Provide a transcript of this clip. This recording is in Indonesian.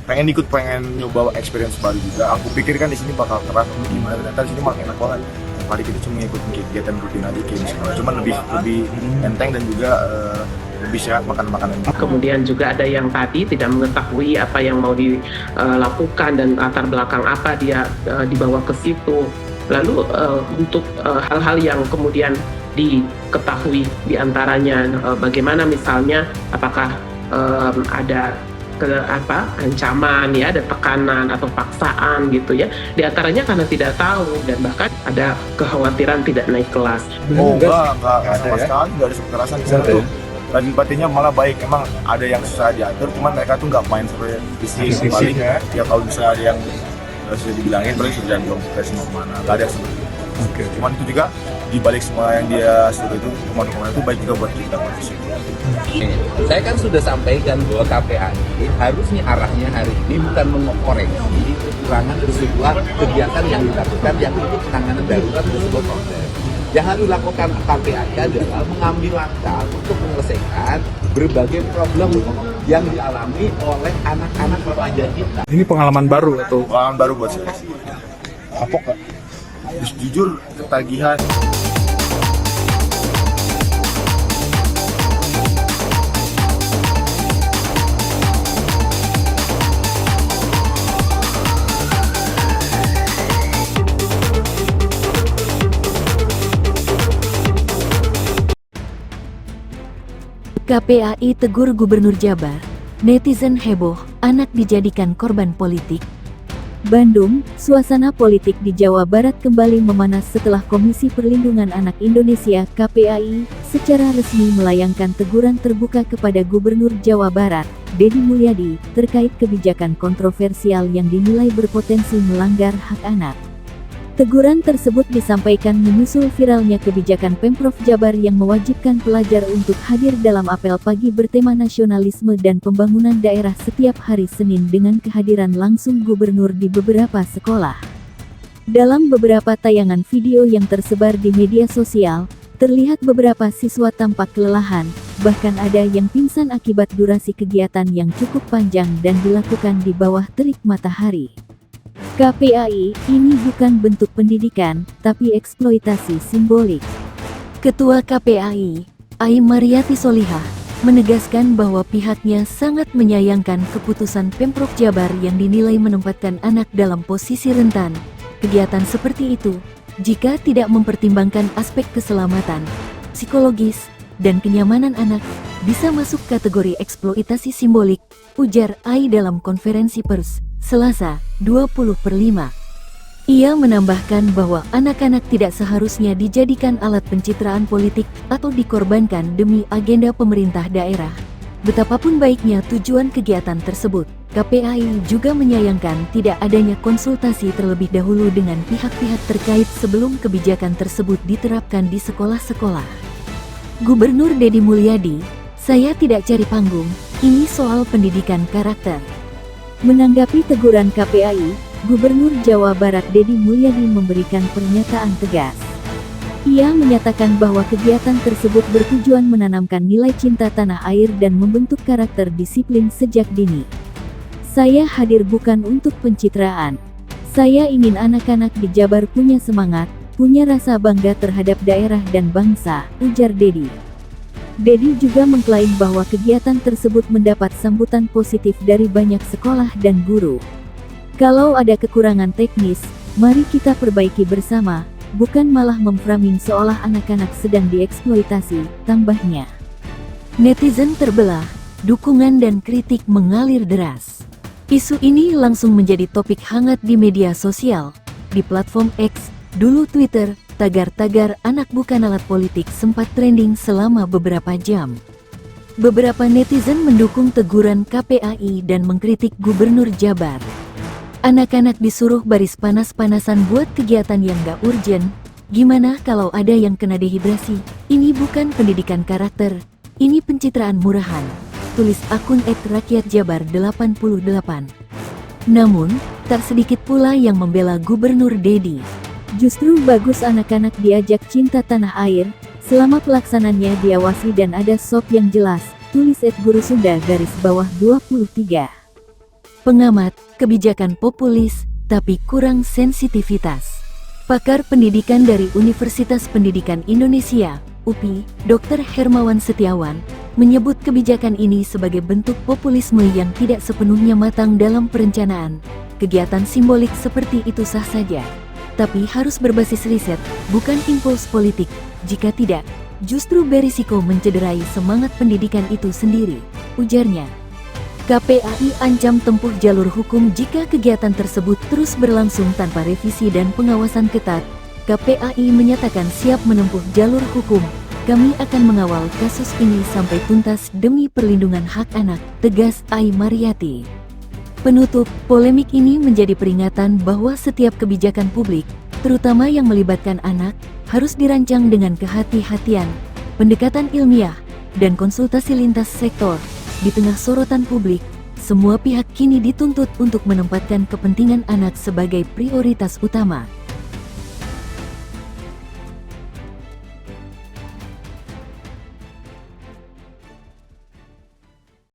pengen nyoba experience baru juga. Aku pikir kan di sini bakal keras gimana, ternyata di sini malah enak banget. Hari kita cuma ngikutin kegiatan rutin aja kayak misalnya, cuman lebih enteng dan juga lebih sehat makanan. Kemudian juga ada yang tadi tidak mengetahui apa yang mau dilakukan dan latar belakang apa dia dibawa ke situ. Lalu untuk hal-hal yang kemudian diketahui diantaranya bagaimana misalnya apakah ada ancaman ya, ada tekanan atau paksaan gitu ya, diantaranya karena tidak tahu dan bahkan ada kekhawatiran tidak naik kelas. Enggak sama sekali, nggak ada kekerasan di sana tuh. Dan empatinya malah baik. Emang ada yang susah diatur, cuman mereka tuh nggak main sampai fisik paling ya kalau bisa ada yang sudah dibilangin paling sudah jangan ke mana, nggak ada seperti itu. Cuman itu juga dibalik semua yang dia suruh itu, teman-teman itu baik juga buat kita manusia. Saya kan sudah sampaikan bahwa KPAI harusnya arahnya hari ini bukan mengoreksi kekurangan sebuah kegiatan yang dilakukan yang untuk penanganan darurat di sebuah proses. Yang harus dilakukan KPAI adalah mengambil langkah untuk menyelesaikan berbagai problem yang dialami oleh anak-anak remaja kita. Ini pengalaman baru atau? Pengalaman baru buat saya. Kapok gak? Jujur ketagihan. KPAI tegur Gubernur Jabar, netizen heboh, anak dijadikan korban politik. Bandung, suasana politik di Jawa Barat kembali memanas setelah Komisi Perlindungan Anak Indonesia (KPAI) secara resmi melayangkan teguran terbuka kepada Gubernur Jawa Barat, Deddy Mulyadi, terkait kebijakan kontroversial yang dinilai berpotensi melanggar hak anak. Teguran tersebut disampaikan menyusul viralnya kebijakan Pemprov Jabar yang mewajibkan pelajar untuk hadir dalam apel pagi bertema nasionalisme dan pembangunan daerah setiap hari Senin dengan kehadiran langsung gubernur di beberapa sekolah. Dalam beberapa tayangan video yang tersebar di media sosial, terlihat beberapa siswa tampak kelelahan, bahkan ada yang pingsan akibat durasi kegiatan yang cukup panjang dan dilakukan di bawah terik matahari. KPAI, ini bukan bentuk pendidikan, tapi eksploitasi simbolik. Ketua KPAI, Ai Mariati Solihah, menegaskan bahwa pihaknya sangat menyayangkan keputusan Pemprov Jabar yang dinilai menempatkan anak dalam posisi rentan. Kegiatan seperti itu, jika tidak mempertimbangkan aspek keselamatan, psikologis, dan kenyamanan anak, bisa masuk kategori eksploitasi simbolik, ujar Ai dalam konferensi pers, Selasa, 20/5. Ia menambahkan bahwa anak-anak tidak seharusnya dijadikan alat pencitraan politik atau dikorbankan demi agenda pemerintah daerah. Betapapun baiknya tujuan kegiatan tersebut, KPAI juga menyayangkan tidak adanya konsultasi terlebih dahulu dengan pihak-pihak terkait sebelum kebijakan tersebut diterapkan di sekolah-sekolah. Gubernur Deddy Mulyadi, "Saya tidak cari panggung, ini soal pendidikan karakter." Menanggapi teguran KPAI, Gubernur Jawa Barat Deddy Mulyadi memberikan pernyataan tegas. Ia menyatakan bahwa kegiatan tersebut bertujuan menanamkan nilai cinta tanah air dan membentuk karakter disiplin sejak dini. "Saya hadir bukan untuk pencitraan. Saya ingin anak-anak di Jabar punya semangat, punya rasa bangga terhadap daerah dan bangsa," ujar Deddy. Deddy juga mengklaim bahwa kegiatan tersebut mendapat sambutan positif dari banyak sekolah dan guru. "Kalau ada kekurangan teknis, mari kita perbaiki bersama, bukan malah memframing seolah anak-anak sedang dieksploitasi," tambahnya. Netizen terbelah, dukungan dan kritik mengalir deras. Isu ini langsung menjadi topik hangat di media sosial. Di platform X, dulu Twitter, tagar-tagar "anak bukan alat politik" sempat trending selama beberapa jam. Beberapa netizen mendukung teguran KPAI dan mengkritik Gubernur Jabar. "Anak-anak disuruh baris panas-panasan buat kegiatan yang gak urgent, gimana kalau ada yang kena dehidrasi? Ini bukan pendidikan karakter, ini pencitraan murahan," tulis akun @rakyatjabar88. Namun, tak sedikit pula yang membela Gubernur Deddy. "Justru bagus anak-anak diajak cinta tanah air, selama pelaksanannya diawasi dan ada SOP yang jelas," tulis @gurusunda_23. pengamat, kebijakan populis, tapi kurang sensitivitas. Pakar pendidikan dari Universitas Pendidikan Indonesia, UPI, Dr. Hermawan Setiawan, menyebut kebijakan ini sebagai bentuk populisme yang tidak sepenuhnya matang dalam perencanaan. Kegiatan simbolik seperti itu sah saja, tapi harus berbasis riset, bukan impuls politik. Jika tidak, justru berisiko mencederai semangat pendidikan itu sendiri, ujarnya. KPAI ancam tempuh jalur hukum jika kegiatan tersebut terus berlangsung tanpa revisi dan pengawasan ketat. KPAI menyatakan siap menempuh jalur hukum. Kami akan mengawal kasus ini sampai tuntas demi perlindungan hak anak, tegas Ai Mariati. Penutup, polemik ini menjadi peringatan bahwa setiap kebijakan publik, terutama yang melibatkan anak, harus dirancang dengan kehati-hatian, pendekatan ilmiah, dan konsultasi lintas sektor. Di tengah sorotan publik, semua pihak kini dituntut untuk menempatkan kepentingan anak sebagai prioritas utama.